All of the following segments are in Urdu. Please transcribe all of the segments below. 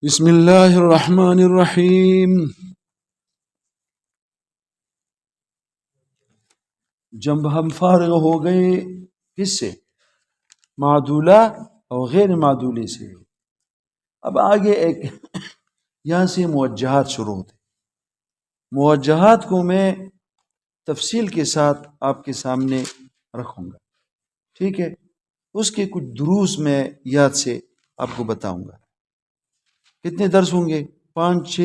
بسم اللہ الرحمن الرحیم۔ جب ہم فارغ ہو گئے کس سے؟ معدولہ اور غیر معدولے سے، اب آگے ایک یہاں سے موجہات شروع ہوتے۔ موجہات کو میں تفصیل کے ساتھ آپ کے سامنے رکھوں گا، ٹھیک ہے؟ اس کے کچھ دروس میں یاد سے آپ کو بتاؤں گا۔ کتنے درس ہوں گے؟ پانچ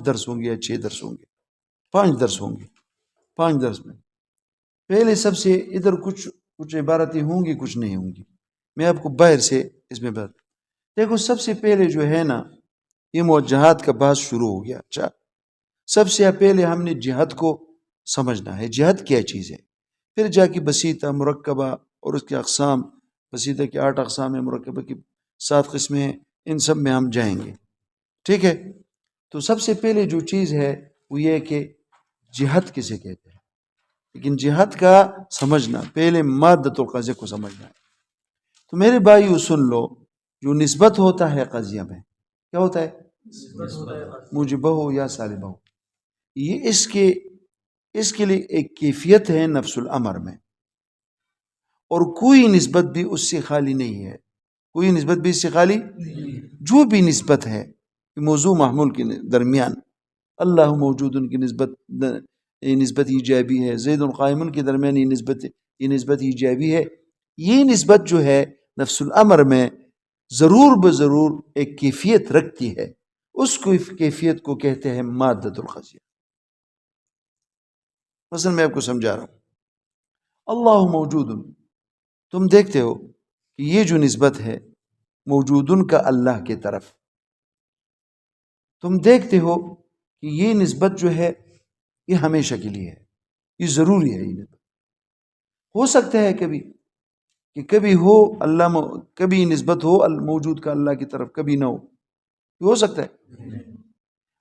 درس ہوں گے یا 6 درس ہوں گے؟ 5 درس ہوں گے۔ 5 درس میں پہلے سب سے ادھر کچھ عبارتیں ہوں گی، کچھ نہیں ہوں گی، میں آپ کو باہر سے اس میں بات دیکھو۔ سب سے پہلے جو ہے نا، یہ موجہات کا بحث شروع ہو گیا۔ اچھا، سب سے پہلے ہم نے جہت کو سمجھنا ہے، جہت کیا چیز ہے، پھر جا کے بسیطہ، مرکبہ اور اس کے اقسام۔ بسیطہ کے 8 اقسام ہیں، مرکبہ کی 7 قسمیں ہیں، ان سب میں ہم جائیں گے، ٹھیک ہے؟ تو سب سے پہلے جو چیز ہے وہ یہ کہ جہت کسے کہتے ہیں، لیکن جہت کا سمجھنا، پہلے مادۃ القضیہ کو سمجھنا ہے۔ تو میرے بھائیو سن لو، جو نسبت ہوتا ہے قضیہ میں، کیا ہوتا ہے؟ موجبہ ہو یا سالبہ ہو، یہ اس کے لیے ایک کیفیت ہے نفس الامر میں، اور کوئی نسبت بھی اس سے خالی نہیں ہے، کوئی نسبت بھی اس سے خالی۔ جو بھی نسبت ہے موضوع محمول کے درمیان، اللہ موجود ان کی نسبت ایجابی ہے، زید قائم کے درمیان یہ نسبت ایجابی ہے۔ یہ نسبت جو ہے نفس الامر میں ضرور بضرور ایک کیفیت رکھتی ہے، اس کو کیفیت کو کہتے ہیں مادۃ القضیہ۔ مثلا میں آپ کو سمجھا رہا ہوں، اللہ موجود، تم دیکھتے ہو کہ یہ جو نسبت ہے موجودن کا اللہ کی طرف، تم دیکھتے ہو کہ یہ نسبت جو ہے یہ ہمیشہ کے لیے ہے، یہ ضروری ہے۔ یہ نسبت ہو سکتا ہے کبھی ہو اللہ، کبھی نسبت ہو موجود کا اللہ کی طرف، کبھی نہ ہو، یہ ہو سکتا ہے۔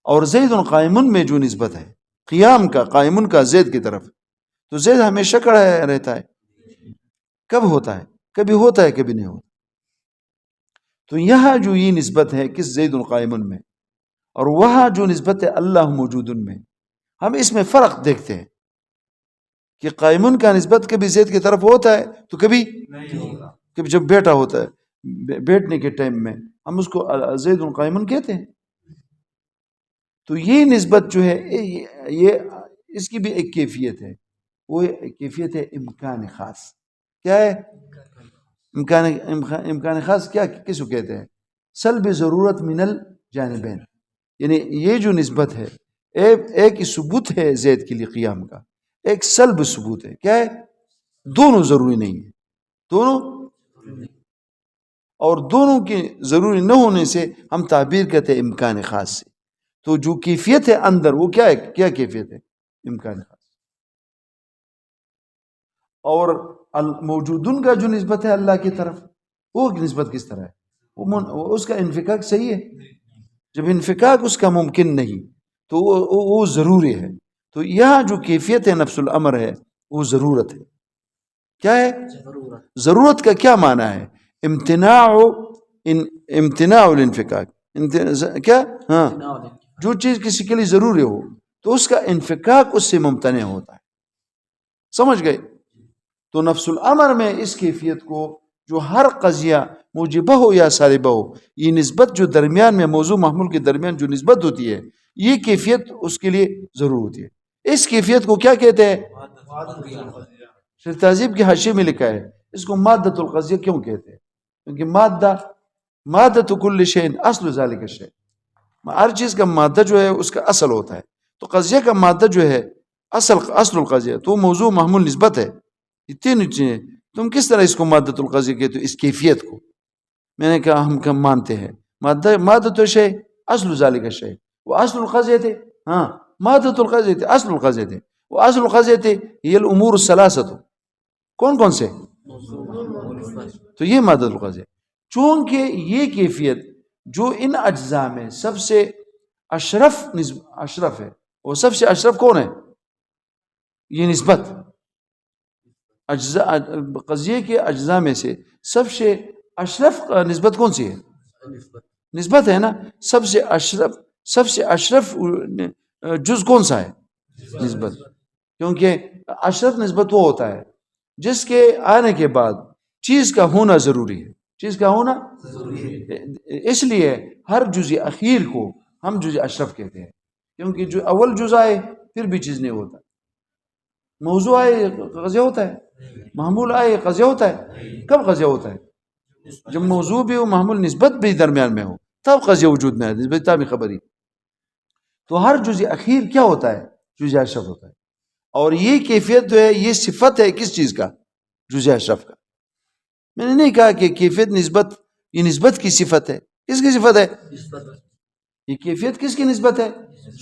اور زید قائمن میں جو نسبت ہے قیام کا، قائمن کا زید کی طرف، تو زید ہمیشہ کھڑا رہتا ہے، کب ہوتا ہے؟ کبھی ہوتا ہے، کبھی نہیں ہوتا۔ تو یہاں جو یہ نسبت ہے کس زید قائمن میں، اور وہاں جو نسبت ہے اللہ موجود میں، ہم اس میں فرق دیکھتے ہیں کہ قائمن کا نسبت کبھی زید کی طرف ہوتا ہے تو کبھی نہیں ہوتا۔ کبھی جب بیٹا ہوتا ہے، بیٹھنے کے ٹائم میں ہم اس کو زید قائمن کہتے ہیں۔ تو یہ نسبت جو ہے یہ اس کی بھی ایک کیفیت ہے، وہ کیفیت ہے امکان خاص۔ کیا ہے امکان خاص؟ کیا کس کو کہتے ہیں؟ سلب ضرورت من الجانبین، یعنی یہ جو نسبت ہے ایک ثبوت ہے زید کے لیے قیام کا، ایک سلب ثبوت ہے۔ کیا ہے؟ دونوں ضروری نہیں ہے، دونوں، اور دونوں کے ضروری نہ ہونے سے ہم تعبیر کرتے ہیں امکان خاص سے۔ تو جو کیفیت ہے اندر، وہ کیا ہے؟ کیا کیفیت ہے؟ امکان خاص۔ اور موجودن کا جو نسبت ہے اللہ کی طرف، وہ نسبت کس طرح ہے؟ اس کا انفکاک صحیح ہے، جب انفکاک اس کا ممکن نہیں تو وہ ضروری ہے۔ تو یہاں جو کیفیت ہے نفس الامر ہے، وہ ضرورت ہے۔ کیا ہے؟ ضرورت کا کیا معنی ہے؟ امتناع الانفکاک، کیا؟ ہاں، جو چیز کسی کے لیے ضروری ہو تو اس کا انفکاک اس سے ممتنع ہوتا ہے، سمجھ گئے؟ تو نفس الامر میں اس کیفیت کو، جو ہر قضیہ موجبہ ہو یا سالبہ ہو، یہ نسبت جو درمیان میں موضوع محمول کے درمیان جو نسبت ہوتی ہے، یہ کیفیت اس کے لیے ضرور ہوتی ہے۔ اس کیفیت کو کیا کہتے ہیں؟ شیخ تہذیب کی حاشیے میں لکھا ہے اس کو مادۃ القضیہ کیوں کہتے ہیں؟ کیونکہ مادۃ کل شیء اصل ذالک الشیء، ہر چیز کا مادہ جو ہے اس کا اصل ہوتا ہے۔ تو قضیہ کا مادہ جو ہے اصل القضیہ، تو موضوع محمول نسبت ہے۔ یہ تین چیزیں، تم کس طرح اس کو مادۃ القضیہ کہتے ہو؟ اس کیفیت کو میں نے کہا ہم مانتے ہیں مادۃ الشیء اصل ذالک الشیء، وہ اصل القضیہ تھے۔ ہاں، مادۃ القضیہ تھے، اصل القضیہ تھے، وہ اصل القضیہ تھے یہ الامور الثلاثۃ، کون سے؟ تو یہ مادۃ القضیہ، چونکہ یہ کیفیت جو ان اجزاء میں سب سے اشرف ہے، وہ سب سے اشرف کون ہے؟ یہ نسبت قضیے کے اجزاء میں سے سب سے اشرف نسبت کون سی ہے؟ نسبت ہے نا. سب سے اشرف جز کون سا ہے؟ نسبت. کیونکہ اشرف نسبت وہ ہوتا ہے جس کے آنے کے بعد چیز کا ہونا ضروری ہے. چیز کا ہونا اس لیے ہر جز اخیر کو ہم جز اشرف کہتے ہیں، کیونکہ جو اول جز آئے پھر بھی چیز نہیں ہوتا. موضوع آئے قضیہ ہوتا ہے، محمول آئے قضیہ ہوتا ہے. کب قضیہ ہوتا ہے؟ جب موضوع بھی ہو، محمول نسبت بھی درمیان میں ہو، تب قضیہ وجود میں ہے. نسبت بھی خبری. تو ہر جز اخیر کیا ہوتا ہے؟ جز اشرف ہوتا ہے. اور یہ کیفیت جو ہے، یہ صفت ہے کس چیز کا؟ جز اشرف کا. میں نے نہیں کہا کہ کیفیت نسبت، یہ نسبت کی صفت ہے. کس کی صفت ہے؟ یہ کیفیت کس کی نسبت ہے؟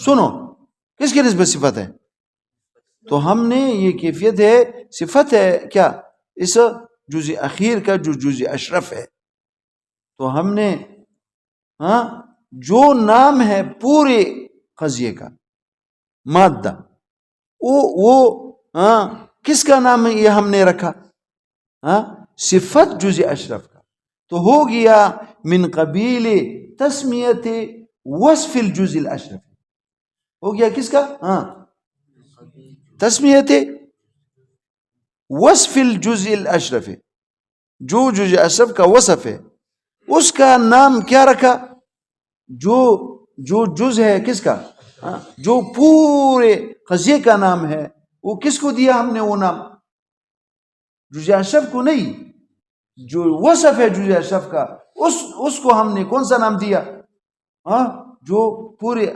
سنو، کس کی نسبت صفت ہے؟ تو ہم نے یہ کیفیت ہے، صفت ہے کیا؟ اس جز اخیر کا جو جز اشرف ہے. تو ہم نے جو نام ہے پورے قضیے کا مادہ، وہ کس کا نام ہے؟ یہ ہم نے رکھا صفت جز اشرف کا. تو ہو گیا من قبیل تسمیت وصف الجز الاشرف. ہو گیا کس کا؟ تسمیت وصف الجز الاشرف. جو جز اشرف کا وصف ہے اس کا نام کیا رکھا؟ جو جز ہے کس کا؟ جو پورے قضیے کا نام ہے، وہ کس کو دیا ہم نے؟ وہ نام جز اشرف کو نہیں، جو وصف ہے جز اشرف کا اس کو ہم نے کون سا نام دیا؟ جو پورے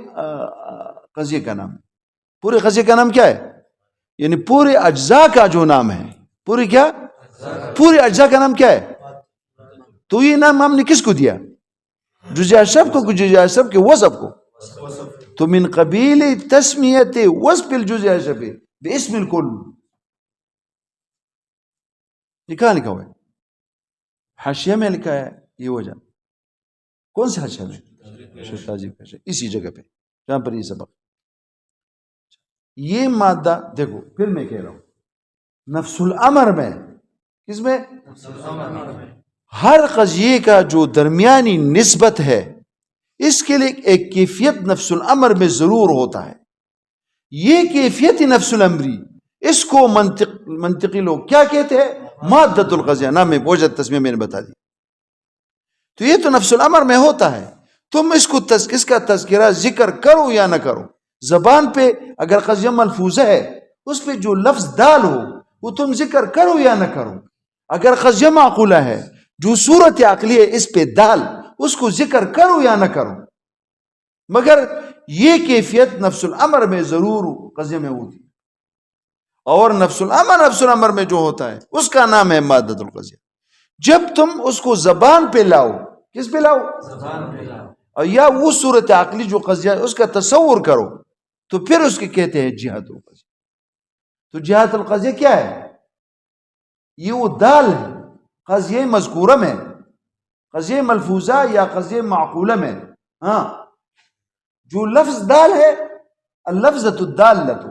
قضیے کا نام ہے. پورے قضیے کا نام کیا ہے؟ یعنی پورے اجزاء کا جو نام ہے. پورے کیا؟ پورے اجزاء کا نام کیا ہے؟ تو یہ نام ہم نے کس کو دیا؟ جز اشرف کو، جز اشرف کے وصف کو. تو من قبیل تسمیت وصف الجز اشرف باسم الکل. یہ کہاں لکھا ہوا ہے؟ حاشیہ میں لکھا ہے. یہ وجہ کون سے حاشیہ میں؟ تہذیب کا، اسی جگہ پہ جہاں پر یہ سبق. یہ مادہ دیکھو، پھر میں کہہ رہا ہوں، نفس الامر میں، کس میں؟ ہر قضیے کا جو درمیانی نسبت ہے، اس کے لیے ایک کیفیت نفس الامر میں ضرور ہوتا ہے. یہ کیفیت نفس الامری، اس کو منطقی لوگ کیا کہتے ہیں؟ مادۃ القضیہ. نام میں بوجھت تسمیہ میں نے بتا دی. تو یہ تو نفس الامر میں ہوتا ہے. تم اس کا تذکرہ ذکر کرو یا نہ کرو، زبان پہ اگر قضیہ ملفوظہ ہے اس پہ جو لفظ دال ہو وہ تم ذکر کرو یا نہ کرو. اگر قضیہ معقولہ ہے، جو صورت عقلی ہے اس پہ دال، اس کو ذکر کرو یا نہ کرو. مگر یہ کیفیت نفس الامر میں ضرور قضیہ میں ہوتی. اور نفس الامر میں جو ہوتا ہے اس کا نام ہے مادۃ القضیہ. جب تم اس کو زبان پہ لاؤ، کس پہ لاؤ؟ زبان پہ لاؤ. اور یا وہ صورت عقلی جو قضیہ ہے اس کا تصور کرو، تو پھر اس کے کہتے ہیں جہت القضیہ. تو جہت القضیہ کیا ہے؟ یہ وہ دال ہے قضیہ مذکورہ میں، قضیہ ملفوظہ یا قضیہ معقولہ میں. جو لفظ دال ہے، اللفظۃ الدالۃ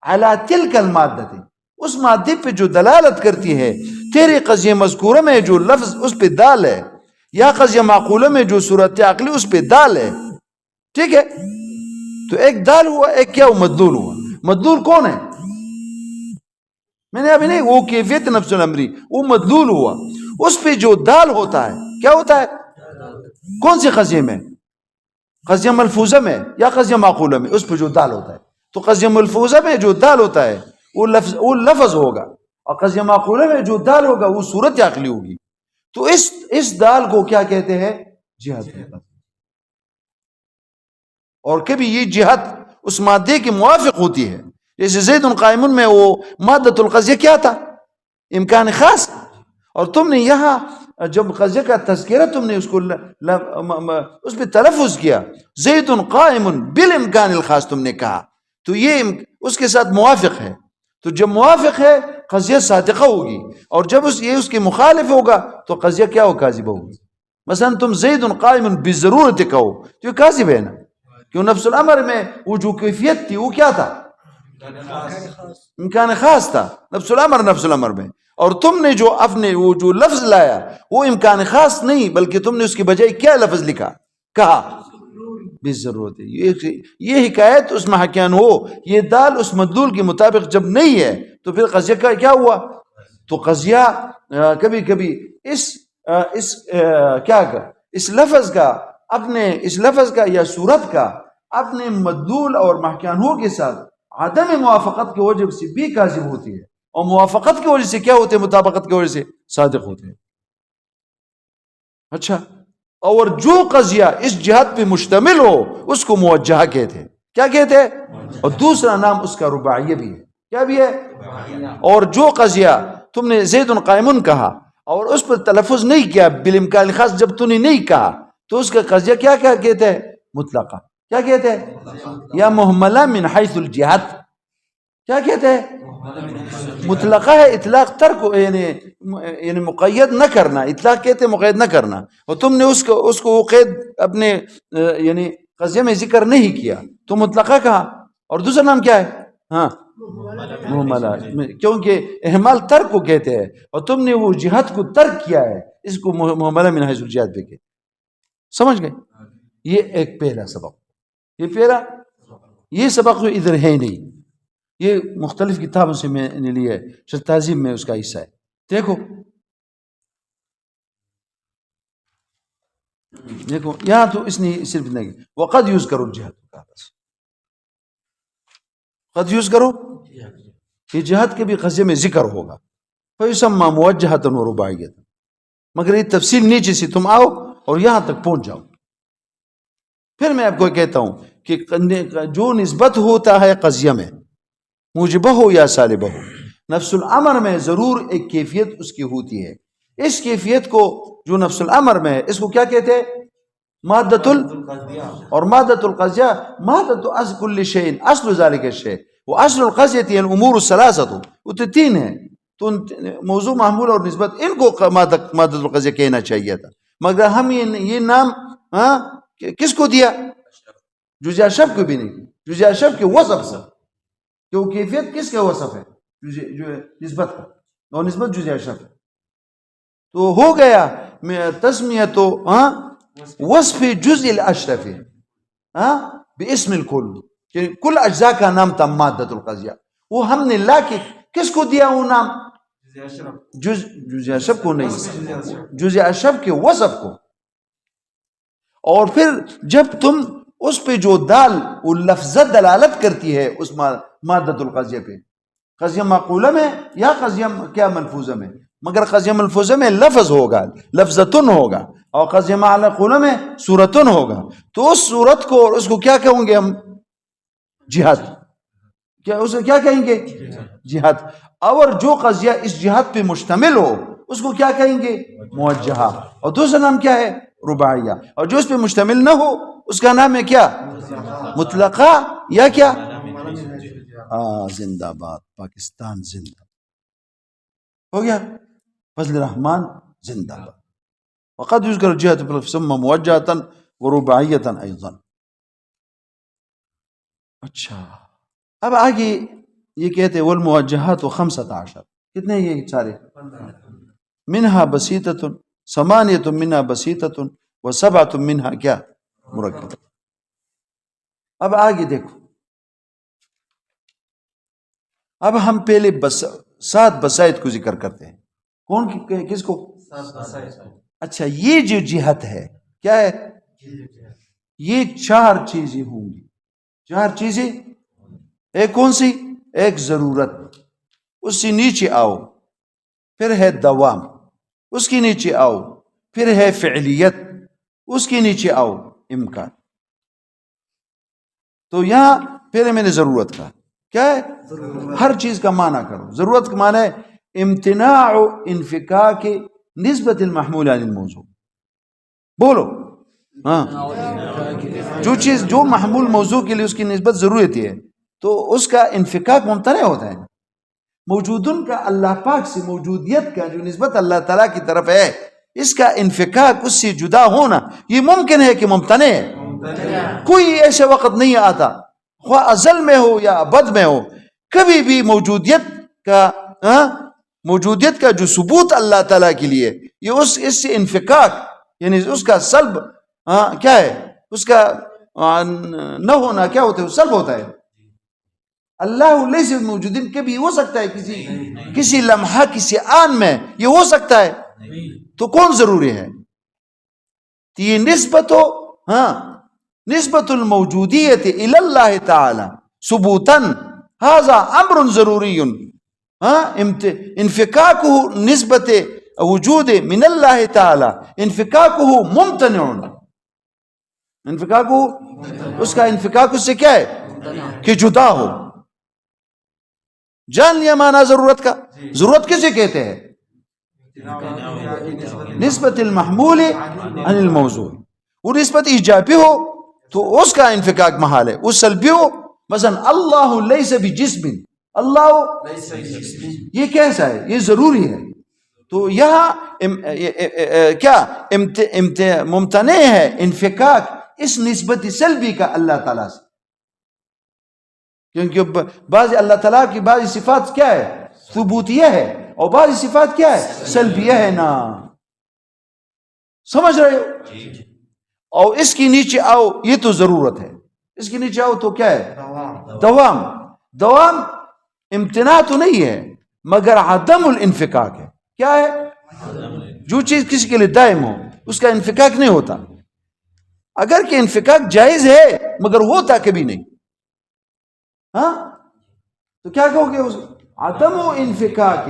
علی تلک المادۃ، اس مادے پہ جو دلالت کرتی ہے. تیرے قضیہ مذکورہ میں جو لفظ اس پہ دال ہے، یا قضیہ معقولہ میں جو صورت عقلی اس پہ دال ہے. ٹھیک ہے؟ تو ایک دال ہوا، ایک کیا ہوا؟ مدلول ہوا. مدلول کون ہے؟ میں نے ابھی نہیں، وہ کیفیت نفس الامری، وہ مدلول ہوا. اس پہ جو دال ہوتا ہے کیا ہوتا ہے؟ کون سے قضیے میں؟ قضیہ ملفوظہ میں یا قضیہ معقولہ میں؟ اس پہ جو دال ہوتا ہے. تو قضیہ ملفوظہ میں جو دال ہوتا ہے وہ لفظ ہوگا، اور قضیہ معقولہ میں جو دال ہوگا وہ صورت عقلی ہوگی. تو اس دال کو کیا کہتے ہیں؟ جہت. اور کبھی یہ جہت اس مادے کے موافق ہوتی ہے. جیسے زید قائم میں وہ مادۃ القضیہ کیا تھا؟ امکان خاص. اور تم نے یہاں جب قضیہ کا تذکرہ تم نے اس پہ تلفظ کیا، زید قائم بالامکان الخاص تم نے کہا، تو یہ اس کے ساتھ موافق ہے. تو جب موافق ہے قضیہ صادقہ ہوگی، اور جب یہ اس کے مخالف ہوگا تو قضیہ کیا ہو؟ کاذبہ ہوگی. مثلا تم زید قائم بضرورت کہو تو یہ کاذب ہے نا، کیوں؟ نفس الامر میں وہ جو کیفیت تھی وہ کیا تھا؟ امکان خاص تھا. نفس الامر میں. اور تم نے جو اپنے وہ جو لفظ لایا وہ امکان خاص نہیں، بلکہ تم نے اس کی بجائے کیا لفظ لکھا، کہا بھی ضرورت ہے. یہ حکایت اس محکیان ہو، یہ دال اس مدلول کے مطابق جب نہیں ہے تو پھر قضیہ کا کیا ہوا؟ تو قضیہ کبھی کبھی اس لفظ کا یا صورت کا اپنے مدلول اور محکیان ہو کے ساتھ عدم موافقت کی وجہ سے بھی کاذب ہوتی ہے، اور موافقت کی وجہ سے کیا ہوتے ہیں؟ مطابقت کی وجہ سے صادق ہوتے ہیں. اچھا، اور جو قضیہ اس جہت پہ مشتمل ہو اس کو موجہہ کہتے ہیں. کیا کہتے ہیں؟ اور دوسرا نام اس کا رباعیہ بھی ہے. کیا بھی ہے؟ اور جو قضیہ تم نے زید قائم کہا اور اس پر تلفظ نہیں کیا بالامکان خاص، جب تو نے نہیں کہا تو اس کا قضیہ کیا کہتے ہیں؟ مطلقہ. کیا کہتے ہیں؟ یا محملہ من حیث الجہت. کیا کہتے ہیں؟ مطلقہ ہے، اطلاق ترک یعنی مقید نہ کرنا. اطلاق کہتے ہیں مقید نہ کرنا، اور تم نے اس کو وہ قید اپنے یعنی قضیہ میں ذکر نہیں کیا تو مطلقہ کہا. اور دوسرا نام کیا ہے؟ ہاں، محملہ، کیونکہ اہمال ترک کو کہتے ہیں اور تم نے وہ جہت کو ترک کیا ہے، اس کو محملہ من حیث الجہت پہ کہتے. سمجھ گئے؟ یہ ایک پہلا سبق. یہ سبق ادھر ہے نہیں، یہ مختلف کتابوں سے میں نے لیا ہے. شرح تہذیب میں اس کا حصہ ہے. دیکھو یہاں تو اس نے صرف نہیں، وقد یوز کرو جہاد کا، بس قد یوز کرو، یہ جہاد کے بھی قضیے میں ذکر ہوگا. فیسمى موجہۃ و رباعیۃ، مگر یہ تفصیل نیچے سے تم آؤ اور یہاں تک پہنچ جاؤ. پھر میں آپ کو کہتا ہوں کہ جو نسبت ہوتا ہے قضیہ میں، موجبہ ہو یا سالبہ ہو، نفس الامر میں ضرور ایک کیفیت اس کی ہوتی ہے. اس کیفیت کو جو نفس الامر میں ہے اس کو کیا کہتے ہیں؟ مادۃ اور مادۃ القضیہ مادۃ اصل کل شیء، اصل ذلک الشیء، واصل القضیہ الامور الثلاثۃ. وہ تو تین ہیں، تو موضوع، محمول اور نسبت، ان کو مادۃ القضیہ کہنا چاہیے تھا. مگر ہم یہ نام کس کو دیا؟ جزیہ شب کو بھی نہیں، جزیہ شب کے وصف سے، کہ وہ کیفیت کس کا وصف ہے؟ جو نسبت کا، اور نسبت جزیہ شب. تو ہو گیا تسمیت وصف جزء الاشرف باسم الکل، کہ کل اجزاء کا نام تھا مادۃ القضیہ. وہ ہم نے لا کے کس کو دیا وہ نام؟ جزیہ شب کو نہیں، جزیہ شب کے وصف کو. اور پھر جب تم اس پہ جو دال وہ لفظ دلالت کرتی ہے اس مادۃ القضیہ پہ، قضیہ معقولہ میں یا قضیہ کیا ملفوظہ میں، مگر قضیہ ملفوظہ میں لفظ ہوگا، لفظتن ہوگا، اور قضیہ معقولہ میں صورتن ہوگا. تو اس صورت کو اور اس کو کیا کہیں گے ہم؟ جہاد. کیا اسے کیا کہیں گے؟ جہاد. اور جو قضیہ اس جہاد پہ مشتمل ہو اس کو کیا کہیں گے؟ موجہہ. اور دوسرا نام کیا ہے؟ رباعیہ. اور جو اس پہ مشتمل نہ ہو اس کا نام ہے کیا؟ مطلقہ یا کیا؟ زندہ باد پاکستان، زندہ ہو گیا، فضل الرحمن زندہ باد. وقد يذكر الجهة في الاسم موجهة ورباعية ايضا. اچھا، اب آگے یہ کہتے ہیں والموجہات 15، کتنے یہ سارے؟ منها بسيطة، 8 منها بسيطة و7 منها کیا؟ مرکب. اب آگے دیکھو، اب ہم پہلے 7 بسائط کو ذکر کرتے ہیں. کون کس کو؟ اچھا، یہ جو جہت ہے کیا ہے؟ یہ 4 چیزیں ہوں گی. 4 چیزیں. ایک کون سی؟ ایک ضرورت، اس سے نیچے آؤ. پھر ہے دوام، اس کے نیچے آؤ. پھر ہے فعلیت، اس کے نیچے آؤ امکان. تو یہاں پہلے میں نے ضرورت کہا. کیا ہے؟ ہر چیز کا معنی کرو. ضرورت کا معنی ہے امتناع انفکاک نسبت المحمول عن الموضوع. بولو ہاں، جو چیز جو محمول موضوع کے لیے اس کی نسبت ضرورت ہے تو اس کا انفکاک ممتنع ہوتا ہے. موجودن کا اللہ پاک سے موجودیت کا جو نسبت اللہ تعالیٰ کی طرف ہے، اس کا انفکاک اس سے جدا ہونا یہ ممکن ہے کہ ممتنع ہے. کوئی ایسا وقت نہیں آتا، خواہ ازل میں ہو یا ابد میں ہو، کبھی بھی موجودیت کا موجودیت کا جو ثبوت اللہ تعالیٰ کے لیے، یہ اس سے انفکاک یعنی اس کا سلب کیا ہے، اس کا نہ ہونا کیا ہوتا ہے، سلب ہوتا ہے. اللہ لیس موجودین کبھی ہو سکتا ہے کسی لمحہ کسی آن میں یہ ہو سکتا ہے، تو کون ضروری ہے؟ تو یہ نسبت نسبت الموجودیت الی اللہ تعالی ثبوتاً هذا امر ضروری. انفکاکہ نسبت وجود من اللہ تعالی انفکاکہ ممتنع، انفکاکہ اس کا انفکاک اس سے کیا ہے کہ جدا ہو. جان لیا معنی ضرورت کا. ضرورت کسے کہتے ہیں؟ نسبت المحمول عن الموضوع. وہ نسبت ایجابی ہو تو اس کا انفکاک محال ہے، اس سلبی ہو مثلا اللہ لیس بجسم، اللہ یہ کیسا ہے، یہ ضروری ہے. تو یہاں کیا ممتنع ہے انفکاک اس نسبت سلبی کا اللہ تعالیٰ سے، کیونکہ بعض اللہ تعالیٰ کی بعض صفات کیا ہے ثبوتیہ ہے اور بعض صفات کیا ہے سلبیہ ہے نا. سمجھ رہے ہو؟ اور اس کی نیچے آؤ یہ تو ضرورت ہے، اس کے نیچے آؤ تو کیا ہے دوام. دوام امتناع تو نہیں ہے مگر عدم الانفکاک ہے. کیا ہے؟ جو چیز کسی کے لیے دائم ہو اس کا انفکاک نہیں ہوتا. اگر کہ انفکاک جائز ہے مگر ہوتا کبھی نہیں، تو کیا کہو گے اس عدم انفکاک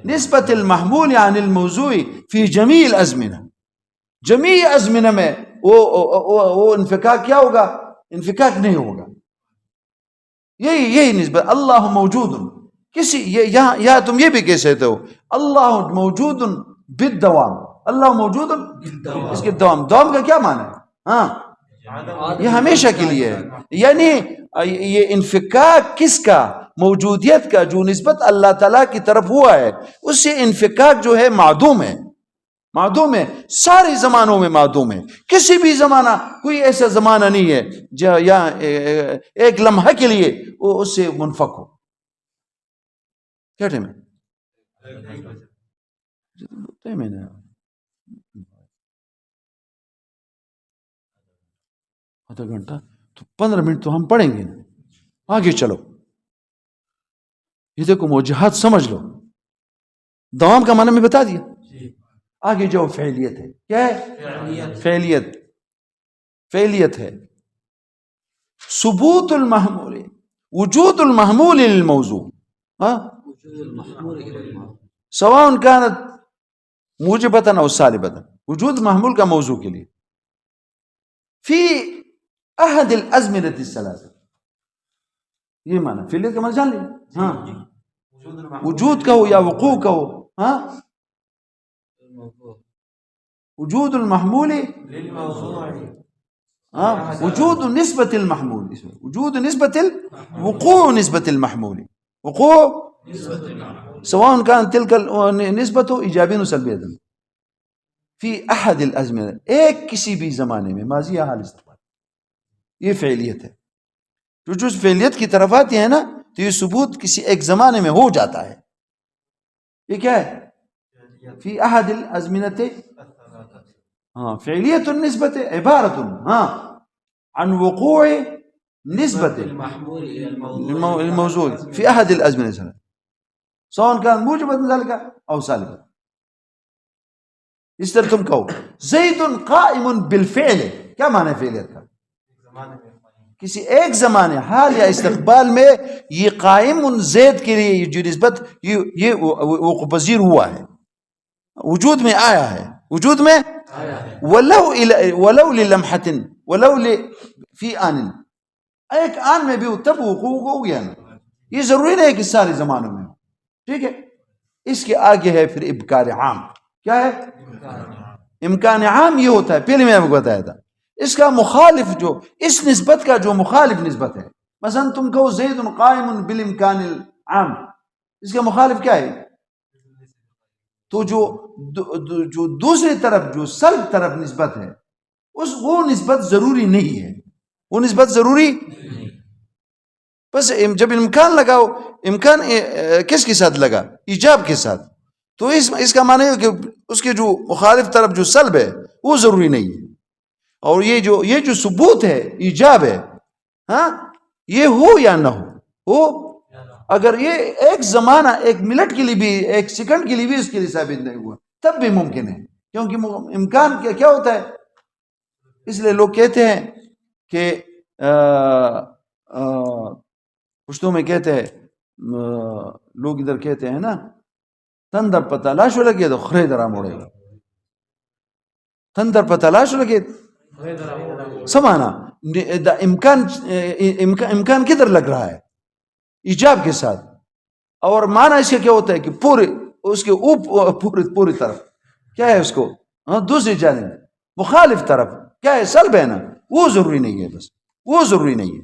نسبت المحمول عن الموضوع فی جمیع الازمنہ. جمیع ازمنہ میں وہ انفکاک کیا ہوگا؟ انفکاک نہیں ہوگا. یہی نسبت. اللہ موجود کسی یہاں تم یہ بھی کہہ سکتے ہو اللہ موجود بالدوام، اللہ موجود اس کے دوام. دوام کا کیا معنی ہے؟ یہ ہمیشہ کے لیے ہے. یعنی یہ انفکاک کس کا؟ موجودیت کا جو نسبت اللہ تعالیٰ کی طرف ہوا ہے اس سے انفکاک جو ہے معدوم ہے. معدوم ہے، سارے زمانوں میں معدوم ہے. کسی بھی زمانہ کوئی ایسا زمانہ نہیں ہے یا ایک لمحہ کے لیے وہ اس سے منفک ہو. کیا ٹائم ہے؟ ٹائم ہے نا آدھا گھنٹہ، تو 15 منٹ تو ہم پڑھیں گے نا. آگے چلو، یہ دیکھو موجہات سمجھ لو. دوام کا معنی میں بتا دیا. آگے جو فعلیت ہے، کیا ہے؟ فعلیت. فعلیت ہے ثبوت المحمول، وجود المحمول للموضوع سواء كانت موجبة او سالبة. وجود محمول کا موضوع کے لیے فی احد الازمنة الثلاثة. یہ معنی فعلیت کا معنی جان لیں. وجود کا ہو یا وقوع کا ہو. وجود المحمول وجود نسبت المحمول، وجود نسبت وقوع نسبت المحمول، وقوع سواء كان تلك النسبة ایجابی و سلبی فی احد الازمنة، ایک کسی بھی زمانے میں، ماضی یا حال استقبال. یہ فعلیت ہے. جو فعلیت کی طرف آتی ہے نا تو یہ ثبوت کسی ایک زمانے میں ہو جاتا ہے. یہ کیا ہے؟ فی احد الازمنة. فعلیت النسبت عبارت عن وقوع نسبت الموضوع فی احد الازمنة سواء كان موجبا ذلك او سالبا. اس طرح تم کہو زید قائم بالفعل، کیا معنی فعلیت کا؟ کسی ایک زمانے حال یا استقبال میں یہ قائم زید کے لیے جو نسبت یہ وقوع پذیر ہوا ہے، وجود میں آیا ہے، وجود میں ولو للمحۃ ولو فی آن، ایک آن میں بھی تب وقوع ہو گیا نا. یہ ضروری نہیں ہے کہ سارے زمانوں میں. ٹھیک ہے. اس کے آگے ہے پھر ابکار عام. کیا ہے؟ امکان عام یہ ہوتا ہے، پہلے میں آپ کو بتایا تھا، اس کا مخالف جو اس نسبت کا جو مخالف نسبت ہے. مثلا تم کہو زید قائم بالامکان العام، اس کا مخالف کیا ہے؟ تو جو دوسری طرف جو سلب طرف نسبت ہے وہ نسبت ضروری نہیں ہے. وہ نسبت ضروری بس جب امکان لگاؤ، امکان کس کے ساتھ لگا؟ ایجاب کے ساتھ. تو اس کا معنی ہے کہ اس کے جو مخالف طرف جو سلب ہے وہ ضروری نہیں ہے. اور یہ جو ثبوت ہے ایجاب ہے، ہاں، یہ ہو یا نہ ہو، اگر یہ ایک زمانہ، ایک منٹ کے لیے بھی، ایک سیکنڈ کے لیے بھی اس کے لیے ثابت نہیں ہوا تب بھی ممکن ہے، کیونکہ امکان کیا ہوتا ہے. اس لیے لوگ کہتے ہیں کہ پشتوں میں کہتے ہیں، لوگ ادھر کہتے ہیں نا، تندر پتہ لاشو لگے تو خرے درام اڑے گا. تندر پتہ لاشو لگے سمانا امکان کدھر لگ رہا ہے؟ ایجاب کے ساتھ. اور معنی اس کا کیا ہوتا ہے کہ پورے اس کے پوری طرف کیا ہے، اس کو دوسری جانب مخالف طرف کیا ہے، سلب ہے نا، وہ ضروری نہیں ہے، بس وہ ضروری نہیں ہے.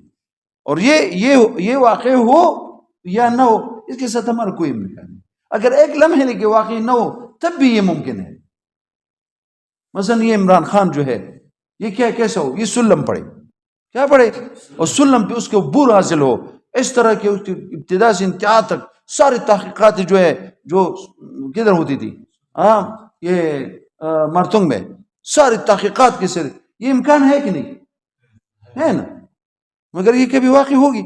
اور یہ واقع ہو یا نہ ہو اس کے ساتھ ہمارا کوئی امکان نہیں. اگر ایک لمحے کے واقع نہ ہو تب بھی یہ ممکن ہے. مثلا یہ عمران خان جو ہے، یہ کیا کیسا ہو، یہ سلم پڑے، کیا پڑے، اور سلم پہ اس کو عبور حاصل ہو. اس طرح کے ابتدا سے انتہا تک ساری تحقیقات جو ہے، جو کدھر ہوتی تھی، یہ مرتنگ میں ساری تحقیقات کے سر، یہ امکان ہے کہ نہیں ہے نا؟ مگر یہ کبھی واقع ہوگی؟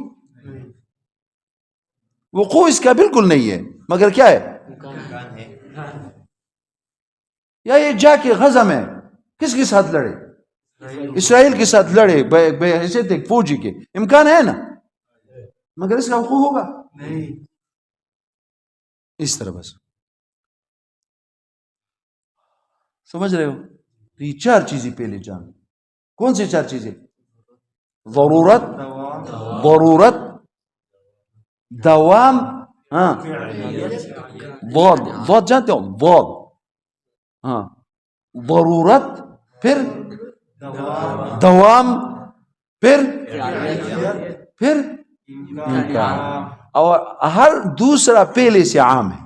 وقوع اس کا بالکل نہیں ہے، مگر کیا ہے، یا یہ جا کے غزہ میں کس کے ساتھ لڑے، اسرائیل کے ساتھ لڑے بے حیثیت ایک فوجی کے، امکان ہے نا، مگر اس کا وقوع ہوگا نہیں. اس طرح بس سمجھ رہے ہو؟ تو یہ چار چیزیں پہلے جان. کون سی چار چیزیں؟ ضرورت، دوام، ہاں، ضاد جانتے ہو، ضاد، ہاں، ضرورت، پھر دوام، پھر امکان. اور ہر دوسرا پہلے سے عام ہے.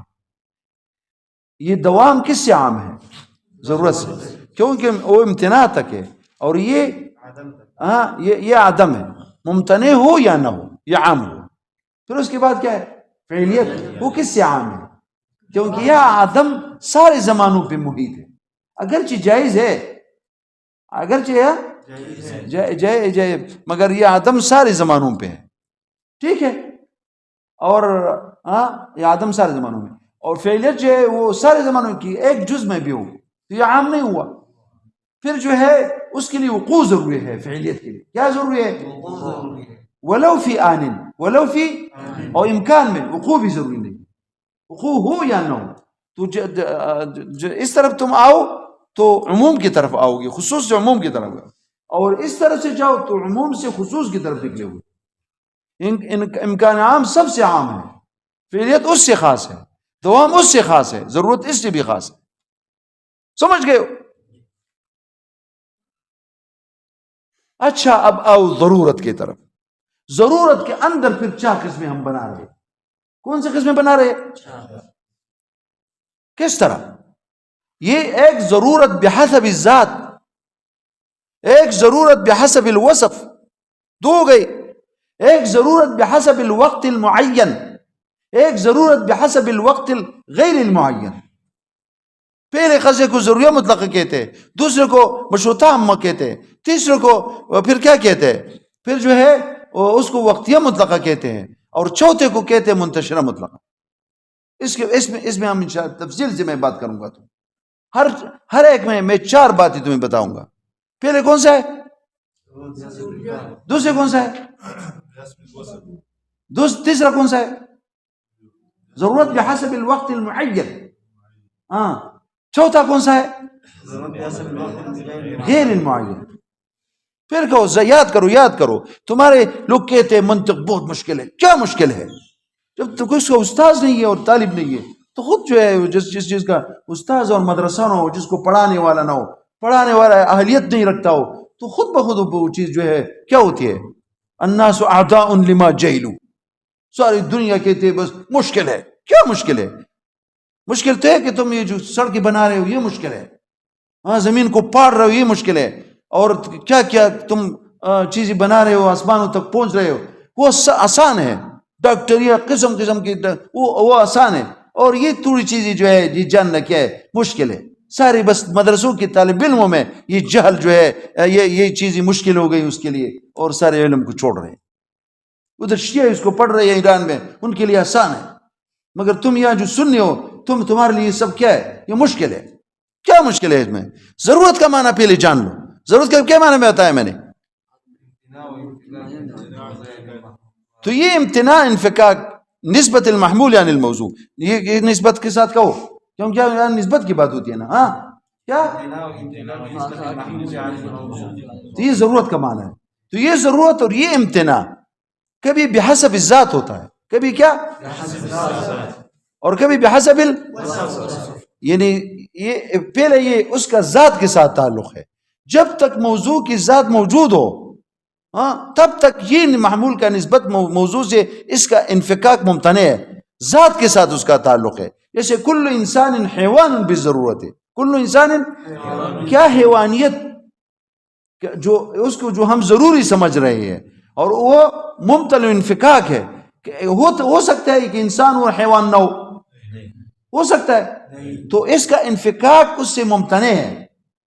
یہ دوام کس سے عام ہے؟ ضرورت سے، کیونکہ وہ امتناع تک ہے. اور یہ عدم ہے، ممتنع ہو یا نہ ہو یہ عام ہو. پھر اس کے بعد کیا ہے؟ فعلیت، وہ کس سے عام ہے؟ کیونکہ یہ عدم سارے زمانوں پہ محیط ہے. اگرچہ جائز ہے، جائز، مگر یہ عدم سارے زمانوں پہ ہے. ٹھیک ہے؟ اور یہ عدم سارے زمانوں میں، اور فعلیت جو ہے وہ سارے زمانوں کی ایک جز میں بھی ہو تو یہ عام نہیں ہوا. پھر جو ہے اس کے لیے وقوع ضروری ہے. فعلیت کے لیے کیا ضروری ہے؟ ولو فی آن، ولو فی، اور امکان میں وقوع بھی ضروری نہیں، وقوع ہو یا نہ ہو. تو اس طرف تم آؤ تو عموم کی طرف آؤ گے، خصوص سے عموم کی طرف، اور اس طرف سے جاؤ تو عموم سے خصوص کی طرف نکلے ہوئے. امکان عام سب سے عام ہے، فعلیت اس سے خاص ہے، دوام اس سے خاص ہے، ضرورت اس سے بھی خاص ہے. سمجھ گئے ہو؟ اچھا، اب آؤ ضرورت کی طرف. ضرورت کے اندر پھر چار قسمیں ہم بنا رہے. کون سی قسمیں بنا رہے؟ کس طرح؟ یہ ایک ضرورت بحسب الذات، ایک ضرورت بحسب الوصف، دو گئی. ایک ضرورت بحسب الوقت المعین، ایک ضرورت بحسب الوقت غیر المعین. پہلے قضیے کو ضروریہ مطلقہ کہتے ہیں، دوسرے کو مشروطہ عامہ کہتے ہیں، تیسرے کو پھر کیا کہتے ہیں؟ پھر جو ہے اس کو وقتیہ مطلقہ کہتے ہیں، اور چوتھے کو کہتے ہیں منتشرہ مطلقہ. اس میں ہم انشاءاللہ تفصیل سے میں بات کروں گا. تو ہر ایک میں چار باتیں تمہیں بتاؤں گا. پہلے کون سا ہے؟ دوسرے کون سا ہے؟ تیسرا کون سا ہے؟ ضرورت بحسب الوقت المعین. چوتھا کون سا ہے؟ غیر المعین. پھر کہو، یاد کرو. تمہارے لوگ کہتے ہیں منطق بہت مشکل ہے. کیا مشکل ہے؟ جب تو کوئی استاذ نہیں ہے اور طالب نہیں ہے تو خود جو ہے جس چیز کا استاذ اور مدرسہ نہ ہو، جس کو پڑھانے والا نہ ہو، پڑھانے والا اہلیت نہیں رکھتا ہو، تو خود بخود وہ چیز جو ہے کیا ہوتی ہے؟ الناس اعداء لما جہلوا. ساری دنیا کہتے بس مشکل ہے. کیا مشکل ہے؟ مشکل تو ہے کہ تم یہ جو سڑکیں بنا رہے ہو یہ مشکل ہے، زمین کو پاڑ رہے ہو یہ مشکل ہے، اور کیا تم چیزیں بنا رہے ہو، آسمانوں تک پہنچ رہے ہو، وہ آسان ہے، ڈاکٹریا قسم قسم کی وہ آسان ہے، اور یہ تھوڑی چیزیں جو ہے یہ جاننا کیا ہے مشکل ہے. سارے بس مدرسوں کے طالب علموں میں یہ جہل جو ہے یہ چیزیں مشکل ہو گئی اس کے لیے، اور سارے علم کو چھوڑ رہے ہیں. ادھر شیعہ اس کو پڑھ رہے ہیں ایران میں، ان کے لیے آسان ہے، مگر تم یہاں جو سنی ہو تمہارے لیے سب کیا ہے؟ یہ مشکل ہے. کیا مشکل ہے اس میں؟ ضرورت کا معنی پہلے جان لو. ضرورت کا کیا معنی میں بتایا میں نے؟ تو یہ امتناع انفکاک نسبت المحمول عن الموضوع، یہ نسبت کے ساتھ کہو، کیونکہ یہاں نسبت کی بات ہوتی ہے نا. ہاں کیا؟ تو یہ ضرورت کا معنی ہے. تو یہ ضرورت اور یہ امتناع کبھی بحسب الذات ہوتا ہے، کبھی کیا، اور کبھی بحسب یعنی یہ پہلے یہ اس کا ذات کے ساتھ تعلق ہے. جب تک موضوع کی ذات موجود ہو تب تک یہ محمول کا نسبت موضوع سے اس کا انفکاک ممتنع ہے، ذات کے ساتھ اس کا تعلق ہے. جیسے کل انسان حیوان بالضرورت ہے، کل انسان کیا حیوانیت جو اس کو جو ہم ضروری سمجھ رہے ہیں، اور وہ ممتنع انفکاک ہے. ہو سکتا ہے کہ انسان اور حیوان نہ ہو سکتا ہے، تو اس کا انفکاک اس سے ممتنع ہے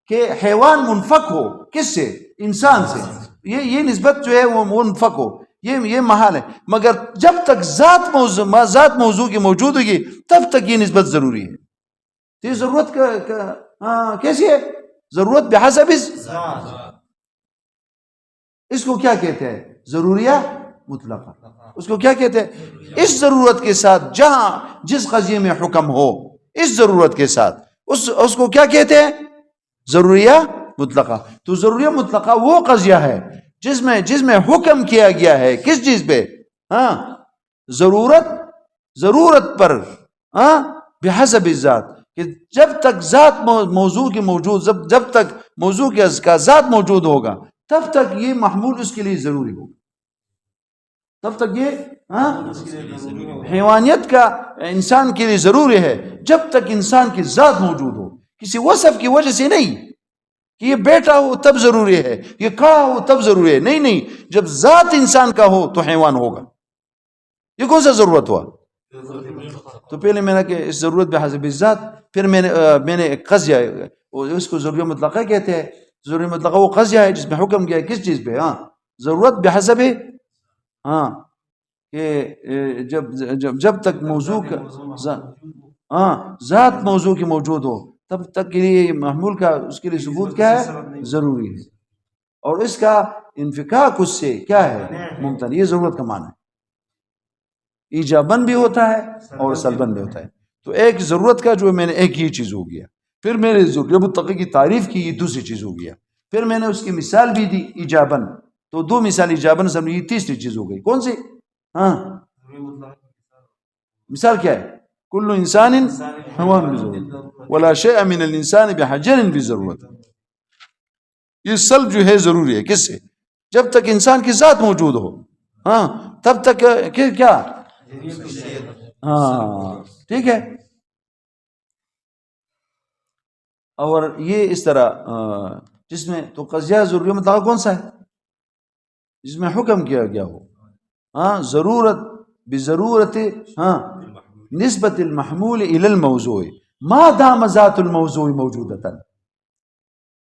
کہ حیوان منفک ہو کس سے؟ انسان سے. یہ نسبت جو ہے وہ منفک ہو، یہ محال ہے. مگر جب تک ذات موضوع کی موجود ہوگی تب تک یہ نسبت ضروری ہے. تو یہ ضرورت کیسی ہے؟ ضرورت بحسب اس کو کیا کہتے ہیں؟ ضروریہ مطلقہ. اس کو کیا کہتے ہیں؟ اس ضرورت کے ساتھ جہاں جس قضیے میں حکم ہو، اس ضرورت کے ساتھ اس کو کیا کہتے ہیں؟ ضروریہ مطلقہ. تو ضروریہ مطلقہ وہ قضیہ ہے جس میں حکم کیا گیا ہے کس چیز پہ؟ ضرورت پر بحسب الذات، کہ جب تک ذات موضوع کی موجود، جب تک موضوع کا ذات موجود ہوگا تب تک یہ محمول اس کے لیے ضروری ہوگا. تب تک یہ حیوانیت کا انسان کے لیے ضروری ہے جب تک انسان کی ذات موجود ہو، کسی وصف کی وجہ سے نہیں کہ یہ بیٹا ہو تب ضروری ہے، یہ کھڑا ہو تب ضروری ہے. نہیں، جب ذات انسان کا ہو تو حیوان ہوگا. یہ کون سا ضرورت ہوا؟ تو پہلے میں نے کہ اس ضرورت بحسب الذات، پھر میں نے ایک قضیہ، اس کو ضروریہ مطلقہ کہتے ہیں. ضروریہ مطلقہ وہ قضیہ ہے جس میں حکم کیا ہے کس چیز پہ؟ ضرورت بحسب کہ جب تک موضوع کا ذات موضوع کی موجود ہو تب تک کے لیے محمول کا اس کے لیے ثبوت کیا ہے؟ ضروری ہے، اور اس کا انفکاک اس سے کیا ہے؟ ممتنع. یہ ضرورت کا معنی ہے. ایجابن بھی ہوتا ہے اور سلبن بھی ہوتا ہے. تو ایک ضرورت کا جو میں نے ایک ہی چیز ہو گیا، پھر میں نے ضروریہ مطلقہ کی تعریف کی، یہ دوسری چیز ہو گیا. پھر میں نے اس کی مثال بھی دی ایجابن، تو دو مثال ایجابن سب، یہ تیسری چیز ہو گئی. کون سی؟ مثال کیا ہے؟ کل انسان حیوان بضرورت ولا شیء من الانسان بحجر بضرورت. یہ سلب جو ہے ضروری ہے کس سے؟ جب تک انسان کی ذات موجود ہو تب تک کیا؟ ٹھیک ہے. اور یہ اس طرح جس میں تو قضیہ ضروری مطلق کون سا ہے؟ جس میں حکم کیا گیا ہو ضرورت بضرورت نسبت المحمول الى الموضوع ما دام ذات الموضوع موجودتا.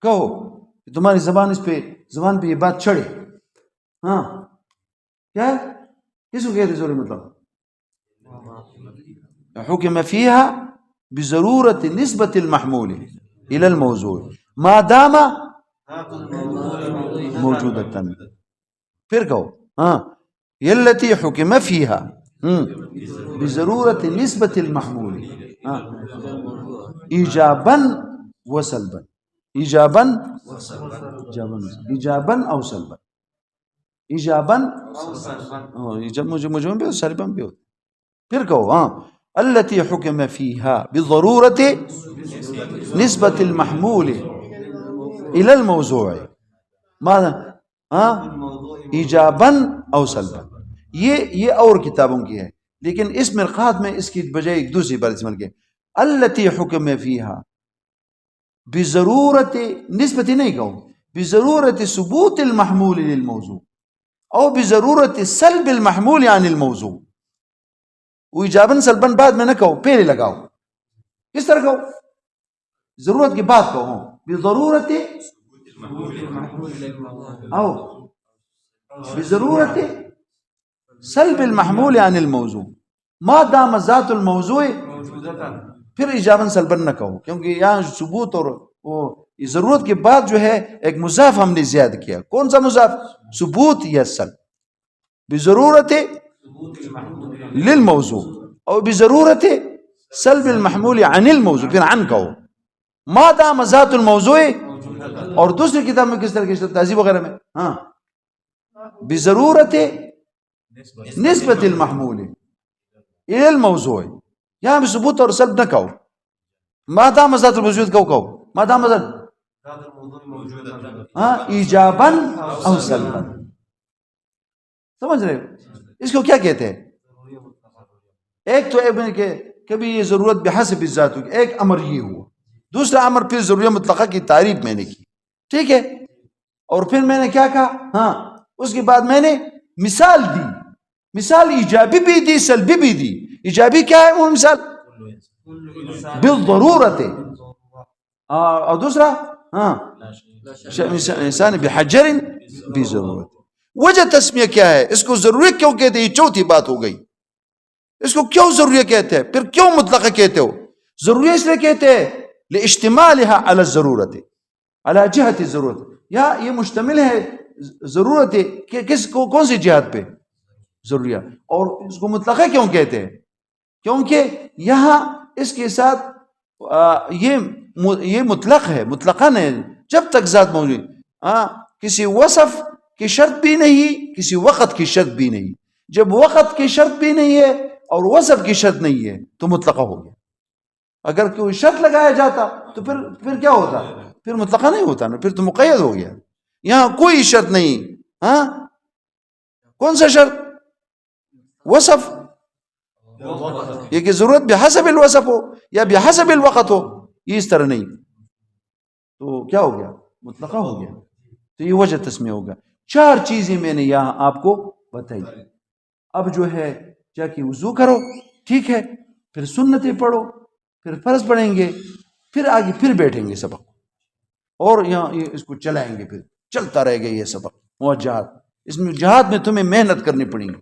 کہو تمہاری زبان پہ یہ بات چڑھے. کیا کس کو کہتے ضروری مطلق؟ حکم فيها بضرورت نسبت المحمول الى الموضوع ما دام موجودتا. پھر کہو التي حكم فيها بضرورت نسبت المحمول ایجابا وسلبا. ایجابا او سلبا. ایجابا مجھے بھی سلبا بھی ہوتا. پھر کہو التي حكم فيها بضرورت نسبت المحمول الى الموضوع ماذا ایجابا او سلبا. یہ اور کتابوں کی ہے، لیکن اس مرقات میں اس کی بجائے ایک دوسری بات استعمال کی، التي حکم فيها بضرورت نسبت نہیں کہوں، بضرورت ثبوت المحمول للموضوع. او بضرورت سلب المحمول عن الموضوع. وہ ایجاباً سلباً بعد میں نہ کہو، پہلے لگاؤ. کس طرح کہو؟ ضرورت کی بات کہو، بضرورت او بضرورت سلب المحمول عن الموضوع ما دام ذات الموضوع. پھر ایجاباً سلباً نہ کہو، کیونکہ یہاں ثبوت اور وہ ضرورت کے بعد جو ہے ایک مضاف ہم نے زیادہ کیا. کون سا مضاف؟ ثبوت یا سلب. بضرورت للموضوع او بضرورت سلب المحمول عن الموضوع، پھر عن کہو. ما دام ذات الموضوع. اور دوسری کتاب میں کس طرح کی تہذیب وغیرہ میں ہاں بضرورت نسبت المحمول الى الموضوع. یہاں بھی ثبوت اور سلب نہ کہو. ما دام ذات الموضوع کہو ما دام ذات ہاں ایجاباً او سلباً. سمجھ رہے ہو اس کو کیا کہتے ہیں؟ ایک تو کہ کبھی یہ ضرورت بحسب الذات ہوگی، ایک امر یہ ہوا. دوسرا امر پھر ضرورت مطلقہ کی تعریف میں نے کی، ٹھیک ہے. اور پھر میں نے کیا کہا؟ ہاں اس کے بعد میں نے مثال دی. مثال ایجابی بھی دی، سلبی بھی دی. ایجابی کیا ہے وہ مثال؟ بالضرورت. اور دوسرا ہاں انسان بحجر بضرورت. وجہ تسمیہ کیا ہے؟ اس کو ضروری کیوں کہتے ہیں؟ یہ چوتھی بات ہو گئی. اس کو کیوں ضروری کہتے ہیں؟ پھر کیوں مطلقہ کہتے ہو؟ ضروری اس لیے کہتے ہیں لاشتمالها على الضرورت على جہت الضرورت. یا یہ مشتمل ہے ضرورت کہ کس کو کون سی جہت پہ؟ ضروریہ. اور اس کو مطلقہ کیوں کہتے ہیں؟ کیونکہ یہاں اس کے ساتھ یہ مطلق ہے، مطلقاً ہے جب تک ذات موجود. کسی وصف کی شرط بھی نہیں، کسی وقت کی شرط بھی نہیں. جب وقت کی شرط بھی نہیں ہے اور وصف کی شرط نہیں ہے تو مطلقہ ہو گیا. اگر کوئی شرط لگایا جاتا تو پھر کیا ہوتا؟ پھر مطلقہ نہیں ہوتا نا، پھر تو مقید ہو گیا. یہاں کوئی شرط نہیں. ہاں کون سا شرط؟ وصف. یہ کہ ضرورت بحسب الوصف ہو یا بحسب الوقت ہو، یہ اس طرح نہیں تو کیا ہو گیا؟ مطلقہ ہو گیا. تو یہ وجہ تسمیہ ہوگا. 4 چیزیں میں نے یہاں آپ کو بتائی. اب جو ہے جا کہ وضو کرو، ٹھیک ہے، پھر سنتیں پڑھو، پھر فرض پڑھیں گے، پھر آگے پھر بیٹھیں گے سبق، اور یہاں اس کو چلائیں گے، پھر چلتا رہے گا یہ سبق موجہات. اس میں جہاد میں تمہیں محنت کرنی پڑیں گی.